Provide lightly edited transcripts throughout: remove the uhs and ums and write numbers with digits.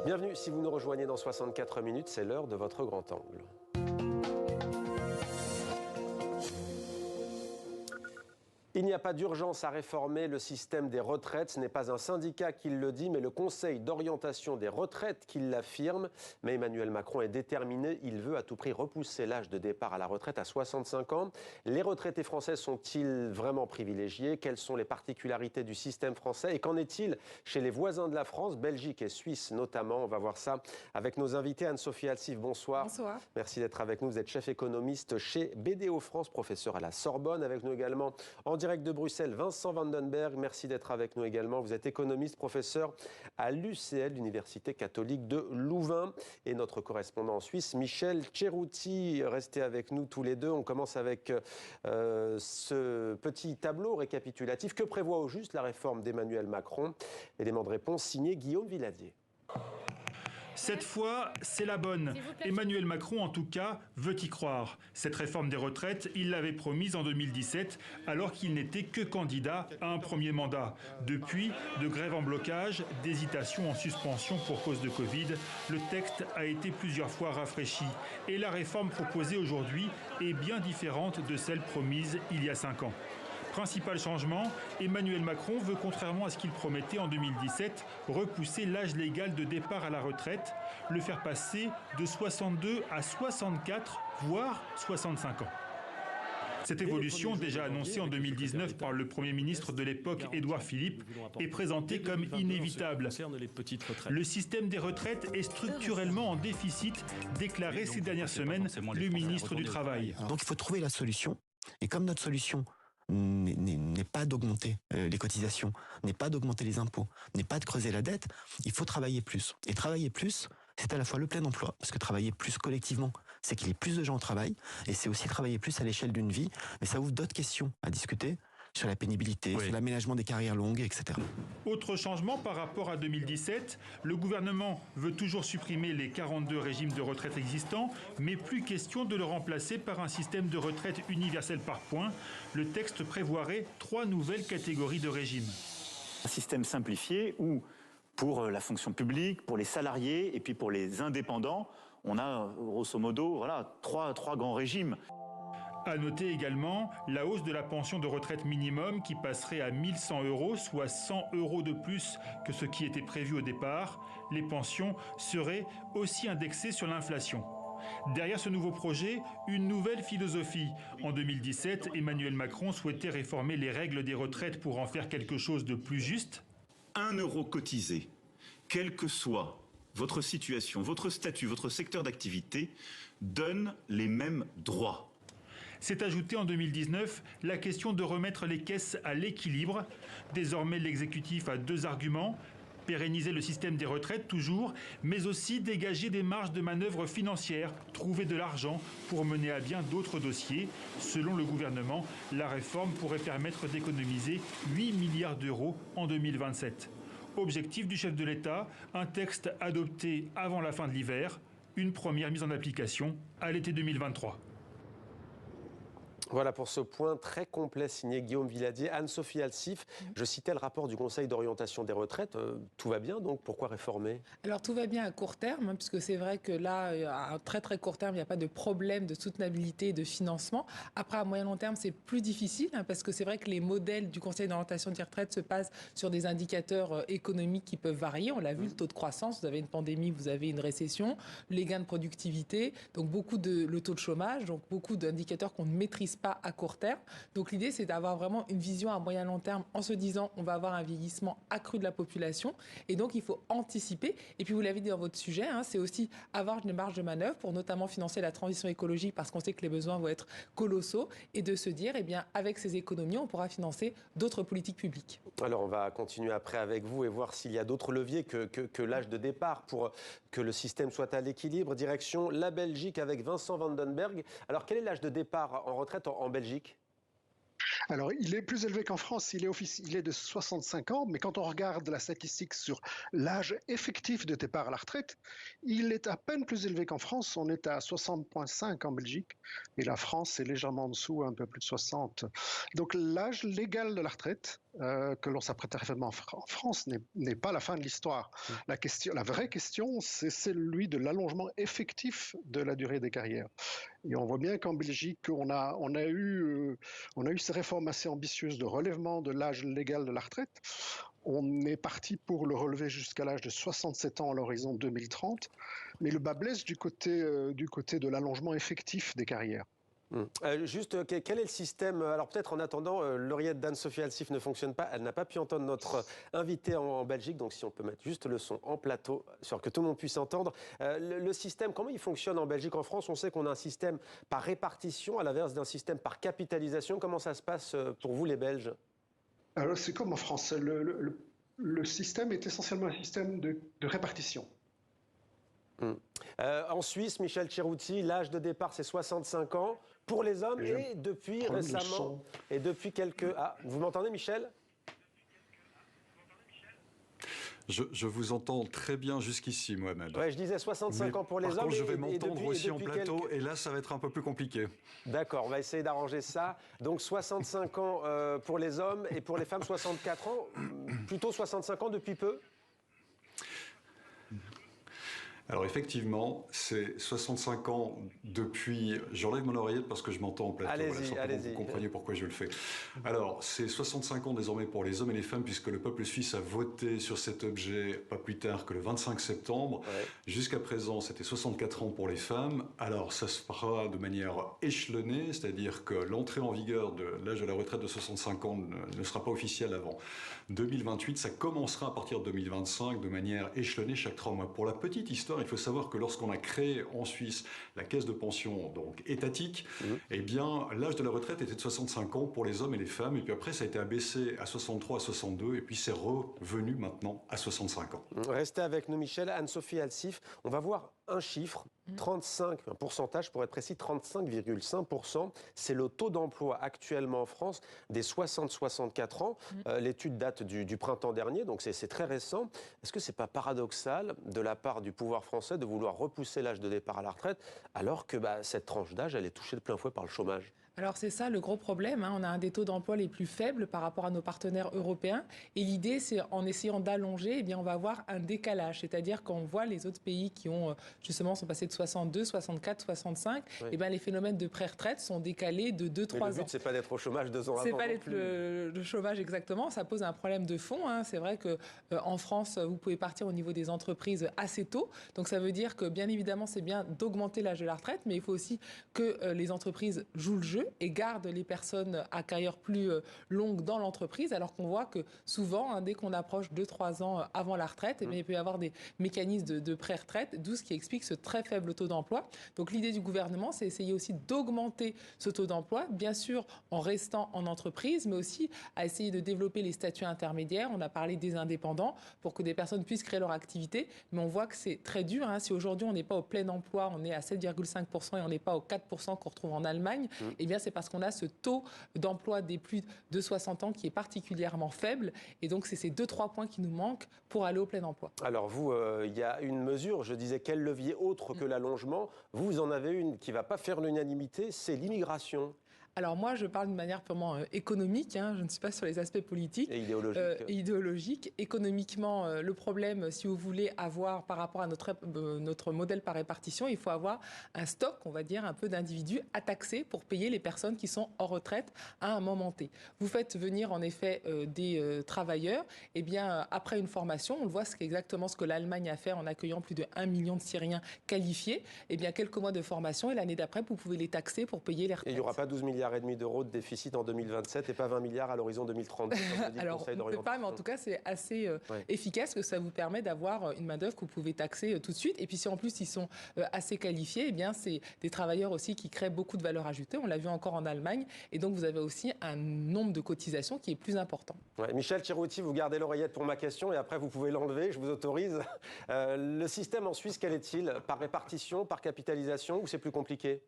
Bienvenue, si vous nous rejoignez dans 64 minutes, c'est l'heure de votre grand angle. Il n'y a pas d'urgence à réformer le système des retraites. Ce n'est pas un syndicat qui le dit, mais le Conseil d'orientation des retraites qui l'affirme. Mais Emmanuel Macron est déterminé. Il veut à tout prix repousser l'âge de départ à la retraite à 65 ans. Les retraités français sont-ils vraiment privilégiés? Quelles sont les particularités du système français? Et qu'en est-il chez les voisins de la France, Belgique et Suisse notamment? On va voir ça avec nos invités. Anne-Sophie Alsif, bonsoir. Bonsoir. Merci d'être avec nous. Vous êtes chef économiste chez BDO France, professeur à la Sorbonne. Avec nous également en direct de Bruxelles, Vincent Vandenberg, merci d'être avec nous également. Vous êtes économiste, professeur à l'UCL, l'Université catholique de Louvain. Et notre correspondant en Suisse, Michel Cerutti, restez avec nous tous les deux. On commence avec ce petit tableau récapitulatif. Que prévoit au juste la réforme d'Emmanuel Macron? Élément de réponse signé Guillaume Villadier. Cette fois, c'est la bonne. Emmanuel Macron, en tout cas, veut y croire. Cette réforme des retraites, il l'avait promise en 2017, alors qu'il n'était que candidat à un premier mandat. Depuis, de grève en blocage, d'hésitation en suspension pour cause de Covid, le texte a été plusieurs fois rafraîchi. Et la réforme proposée aujourd'hui est bien différente de celle promise il y a 5 ans. Principal changement, Emmanuel Macron veut, contrairement à ce qu'il promettait en 2017, repousser l'âge légal de départ à la retraite, le faire passer de 62 à 64, voire 65 ans. Cette évolution, déjà annoncée en 2019 par le Premier ministre de l'époque, Édouard Philippe, est présentée comme inévitable. Le système des retraites est structurellement en déficit, déclaré ces dernières semaines le ministre du Travail. Donc il faut trouver la solution. Et comme notre solution n'est pas d'augmenter les cotisations, n'est pas d'augmenter les impôts, n'est pas de creuser la dette, il faut travailler plus. Et travailler plus, c'est à la fois le plein emploi, parce que travailler plus collectivement, c'est qu'il y ait plus de gens au travail, et c'est aussi travailler plus à l'échelle d'une vie, mais ça ouvre d'autres questions à discuter, sur la pénibilité, sur l'aménagement des carrières longues, etc. Autre changement par rapport à 2017, le gouvernement veut toujours supprimer les 42 régimes de retraite existants, mais plus question de le remplacer par un système de retraite universel par points. Le texte prévoirait 3 nouvelles catégories de régimes. Un système simplifié où, pour la fonction publique, pour les salariés et puis pour les indépendants, on a grosso modo trois grands régimes. À noter également la hausse de la pension de retraite minimum qui passerait à 1 100 €, soit 100 € de plus que ce qui était prévu au départ. Les pensions seraient aussi indexées sur l'inflation. Derrière ce nouveau projet, une nouvelle philosophie. En 2017, Emmanuel Macron souhaitait réformer les règles des retraites pour en faire quelque chose de plus juste. 1 € cotisé, quelle que soit votre situation, votre statut, votre secteur d'activité, donne les mêmes droits. S'est ajoutée en 2019 la question de remettre les caisses à l'équilibre. Désormais, l'exécutif a 2 arguments. Pérenniser le système des retraites toujours, mais aussi dégager des marges de manœuvre financières, trouver de l'argent pour mener à bien d'autres dossiers. Selon le gouvernement, la réforme pourrait permettre d'économiser 8 milliards € en 2027. Objectif du chef de l'État, un texte adopté avant la fin de l'hiver, une première mise en application à l'été 2023. Voilà pour ce point très complet signé Guillaume Villadier. Anne-Sophie Alsif, je citais le rapport du Conseil d'orientation des retraites. Tout va bien donc, pourquoi réformer? Alors tout va bien à court terme, puisque c'est vrai que là, à très très court terme, il n'y a pas de problème de soutenabilité et de financement. Après, à moyen long terme, c'est plus difficile, parce que c'est vrai que les modèles du Conseil d'orientation des retraites se basent sur des indicateurs économiques qui peuvent varier. On l'a vu, le taux de croissance, vous avez une pandémie, vous avez une récession, les gains de productivité, donc le taux de chômage, donc beaucoup d'indicateurs qu'on ne maîtrise pas à court terme. Donc l'idée, c'est d'avoir vraiment une vision à moyen long terme en se disant on va avoir un vieillissement accru de la population et donc il faut anticiper. Et puis vous l'avez dit dans votre sujet, c'est aussi avoir une marge de manœuvre pour notamment financer la transition écologique parce qu'on sait que les besoins vont être colossaux et de se dire, avec ces économies, on pourra financer d'autres politiques publiques. Alors on va continuer après avec vous et voir s'il y a d'autres leviers que l'âge de départ pour que le système soit à l'équilibre. Direction la Belgique avec Vincent Vandenberg. Alors quel est l'âge de départ en retraite en Belgique? Alors, il est plus élevé qu'en France, il est de 65 ans, mais quand on regarde la statistique sur l'âge effectif de départ à la retraite, il est à peine plus élevé qu'en France, on est à 60,5 en Belgique, et la France est légèrement en dessous, un peu plus de 60. Donc l'âge légal de la retraite que l'on s'apprête à réformer en France n'est pas la fin de l'histoire. La vraie question, c'est celui de l'allongement effectif de la durée des carrières. Et on voit bien qu'en Belgique, on a eu ces réformes assez ambitieuses de relèvement de l'âge légal de la retraite. On est parti pour le relever jusqu'à l'âge de 67 ans à l'horizon 2030, mais le bas blesse du côté de l'allongement effectif des carrières. Juste, quel est le système? Alors peut-être en attendant, l'oreillette d'Anne-Sophie Alsif ne fonctionne pas. Elle n'a pas pu entendre notre invité en Belgique. Donc si on peut mettre juste le son en plateau, sur que tout le monde puisse entendre. Le système, comment il fonctionne en Belgique? En France, on sait qu'on a un système par répartition, à l'inverse d'un système par capitalisation. Comment ça se passe pour vous, les Belges? Alors c'est comme en France. Le système est essentiellement un système de répartition. En Suisse, Michel Tcherouti, l'âge de départ, c'est 65 ans pour les hommes et depuis récemment, et depuis quelques... Ah, vous m'entendez, Michel? Je vous entends très bien jusqu'ici, Mohamed. Ouais, je disais 65 ans pour les hommes. Par contre, je vais m'entendre aussi en plateau, et là, ça va être un peu plus compliqué. D'accord, on va essayer d'arranger ça. Donc 65 ans pour les hommes et pour les femmes 64 ans, plutôt 65 ans depuis peu? Alors effectivement, c'est 65 ans depuis... J'enlève mon oreillette parce que je m'entends en plateau. Allez-y. Vous compreniez pourquoi je le fais. Alors, c'est 65 ans désormais pour les hommes et les femmes, puisque le peuple suisse a voté sur cet objet pas plus tard que le 25 septembre. Ouais. Jusqu'à présent, c'était 64 ans pour les femmes. Alors, ça se fera de manière échelonnée, c'est-à-dire que l'entrée en vigueur de l'âge de la retraite de 65 ans ne sera pas officielle avant 2028. Ça commencera à partir de 2025 de manière échelonnée chaque 3 mois. Pour la petite histoire, il faut savoir que lorsqu'on a créé en Suisse la caisse de pension donc étatique, eh bien l'âge de la retraite était de 65 ans pour les hommes et les femmes, et puis après ça a été abaissé à 63, à 62, et puis c'est revenu maintenant à 65 ans. Restez avec nous, Michel. Anne-Sophie Alsif, on va voir un chiffre, 35, un pourcentage pour être précis, 35,5%. C'est le taux d'emploi actuellement en France des 60-64 ans. L'étude date du printemps dernier, donc c'est très récent. Est-ce que c'est pas paradoxal de la part du pouvoir français de vouloir repousser l'âge de départ à la retraite alors que cette tranche d'âge, elle est touchée de plein fouet par le chômage? Alors c'est ça le gros problème, hein. On a un des taux d'emploi les plus faibles par rapport à nos partenaires européens. Et l'idée, c'est en essayant d'allonger, eh bien, on va avoir un décalage. C'est-à-dire qu'on voit les autres pays qui ont justement sont passés de 62, 64, 65, oui. Eh bien, les phénomènes de pré-retraite sont décalés de 2-3 ans. Le but, c'est pas d'être au chômage 2 ans avant. C'est pas d'être le chômage exactement. Ça pose un problème de fond, hein. C'est vrai que en France, vous pouvez partir au niveau des entreprises assez tôt. Donc ça veut dire que bien évidemment, c'est bien d'augmenter l'âge de la retraite, mais il faut aussi que les entreprises jouent le jeu et gardent les personnes à carrière plus longue dans l'entreprise, alors qu'on voit que souvent, hein, dès qu'on approche 2-3 ans avant la retraite, eh bien, il peut y avoir des mécanismes de pré-retraite, d'où ce qui explique ce très faible taux d'emploi. Donc l'idée du gouvernement, c'est essayer aussi d'augmenter ce taux d'emploi, bien sûr en restant en entreprise, mais aussi à essayer de développer les statuts intermédiaires. On a parlé des indépendants pour que des personnes puissent créer leur activité, mais on voit que c'est très dur, hein. Si aujourd'hui on n'est pas au plein emploi, on est à 7,5% et on n'est pas aux 4% qu'on retrouve en Allemagne, eh bien c'est parce qu'on a ce taux d'emploi des plus de 60 ans qui est particulièrement faible. Et donc, c'est ces 2-3 points qui nous manquent pour aller au plein emploi. Alors vous, il y a une mesure, je disais, quel levier autre que l'allongement? Vous en avez une qui ne va pas faire l'unanimité, c'est l'immigration. Alors moi, je parle d'une manière purement économique, hein, je ne suis pas sur les aspects politiques. Et idéologiques. Économiquement, le problème, si vous voulez avoir par rapport à notre modèle par répartition, il faut avoir un stock, on va dire, un peu d'individus à taxer pour payer les personnes qui sont en retraite à un moment T. Vous faites venir en effet des travailleurs, et bien après une formation, on le voit, c'est exactement ce que l'Allemagne a fait en accueillant plus de 1 million de Syriens qualifiés, et bien quelques mois de formation, et l'année d'après, vous pouvez les taxer pour payer les retraites. Et il n'y aura pas 12 milliards et demi d'euros de déficit en 2027 et pas 20 milliards à l'horizon 2030. Alors, on ne peut pas, mais en tout cas, c'est assez efficace que ça vous permet d'avoir une main-d'œuvre que vous pouvez taxer tout de suite. Et puis, si en plus ils sont assez qualifiés, eh bien, c'est des travailleurs aussi qui créent beaucoup de valeur ajoutée. On l'a vu encore en Allemagne. Et donc, vous avez aussi un nombre de cotisations qui est plus important. Ouais, Michel Tcherouti, vous gardez l'oreillette pour ma question et après, vous pouvez l'enlever. Je vous autorise. Le système en Suisse, quel est-il? Par répartition, par capitalisation ou c'est plus compliqué?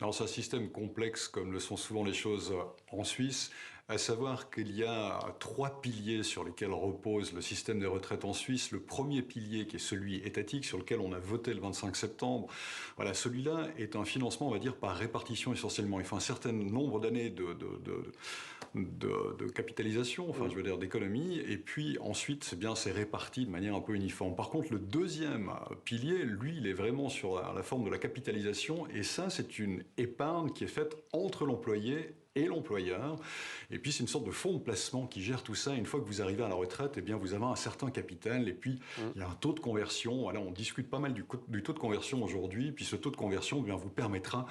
Alors, c'est un système complexe, comme le sont souvent les choses en Suisse. à savoir qu'il y a 3 piliers sur lesquels repose le système des retraites en Suisse. Le premier pilier, qui est celui étatique, sur lequel on a voté le 25 septembre, voilà, celui-là est un financement, on va dire, par répartition essentiellement. Il faut un certain nombre d'années de capitalisation, enfin je veux dire d'économie, et puis ensuite c'est réparti de manière un peu uniforme. Par contre, le deuxième pilier, lui, il est vraiment sur la forme de la capitalisation, et ça c'est une épargne qui est faite entre l'employé et l'employeur. Et puis c'est une sorte de fonds de placement qui gère tout ça. Une fois que vous arrivez à la retraite, eh bien vous avez un certain capital, et puis il y a un taux de conversion. Voilà, on discute pas mal du taux de conversion aujourd'hui, puis ce taux de conversion, eh bien, vous permettra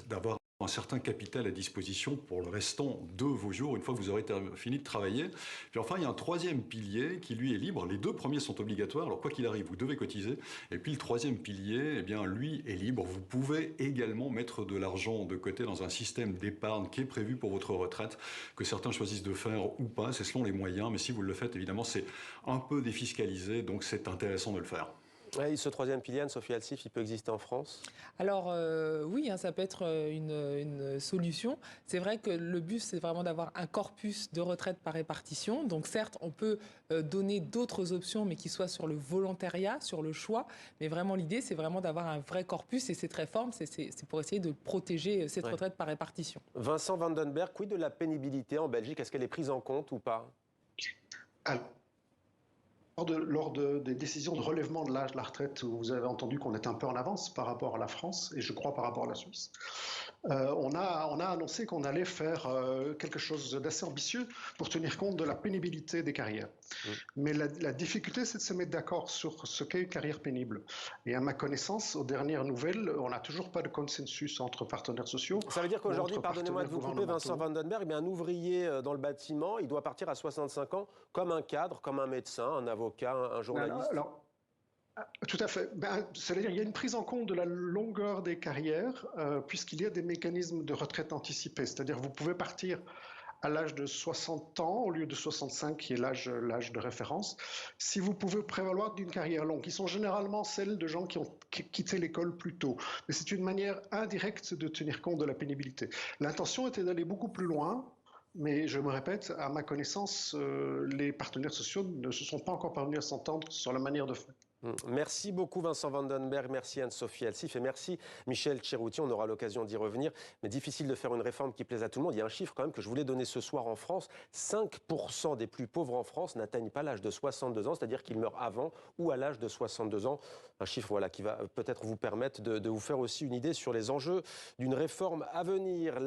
d'avoir un certain capital à disposition pour le restant de vos jours, une fois que vous aurez fini de travailler. Puis enfin, il y a un troisième pilier qui, lui, est libre. Les deux premiers sont obligatoires, alors quoi qu'il arrive, vous devez cotiser. Et puis le troisième pilier, eh bien, lui, est libre. Vous pouvez également mettre de l'argent de côté dans un système d'épargne qui est prévu pour votre retraite, que certains choisissent de faire ou pas, c'est selon les moyens. Mais si vous le faites, évidemment, c'est un peu défiscalisé, donc c'est intéressant de le faire. Et ce troisième pilier, Anne-Sophie Alsif, il peut exister en France? Alors oui, ça peut être une solution. C'est vrai que le but, c'est vraiment d'avoir un corpus de retraite par répartition. Donc certes, on peut donner d'autres options, mais qui soient sur le volontariat, sur le choix. Mais vraiment, l'idée, c'est vraiment d'avoir un vrai corpus. Et cette réforme, c'est pour essayer de protéger cette retraite par répartition. Vincent Vandenberg, quid de la pénibilité en Belgique? Est-ce qu'elle est prise en compte ou pas? Lors des décisions de relèvement de l'âge de la retraite, vous avez entendu qu'on est un peu en avance par rapport à la France, et je crois par rapport à la Suisse. On a annoncé qu'on allait faire quelque chose d'assez ambitieux pour tenir compte de la pénibilité des carrières. Mais la difficulté, c'est de se mettre d'accord sur ce qu'est une carrière pénible. Et à ma connaissance, aux dernières nouvelles, on n'a toujours pas de consensus entre partenaires sociaux. Ça veut dire qu'aujourd'hui, pardonnez-moi de vous couper, Vincent Vandenberg, mais un ouvrier dans le bâtiment, il doit partir à 65 ans comme un cadre, comme un médecin, un avocat, un journaliste? Tout à fait. C'est-à-dire qu'il y a une prise en compte de la longueur des carrières, puisqu'il y a des mécanismes de retraite anticipée. C'est-à-dire que vous pouvez partir à l'âge de 60 ans au lieu de 65, qui est l'âge de référence, si vous pouvez prévaloir d'une carrière longue, qui sont généralement celles de gens qui ont quitté l'école plus tôt. Mais c'est une manière indirecte de tenir compte de la pénibilité. L'intention était d'aller beaucoup plus loin. Mais je me répète, à ma connaissance, les partenaires sociaux ne se sont pas encore parvenus à s'entendre sur la manière de faire. Merci beaucoup Vincent Vandenberg, merci Anne-Sophie Alsif et merci Michel Tcherouti. On aura l'occasion d'y revenir, mais difficile de faire une réforme qui plaise à tout le monde. Il y a un chiffre quand même que je voulais donner ce soir en France. 5% des plus pauvres en France n'atteignent pas l'âge de 62 ans, c'est-à-dire qu'ils meurent avant ou à l'âge de 62 ans. Un chiffre qui va peut-être vous permettre de vous faire aussi une idée sur les enjeux d'une réforme à venir.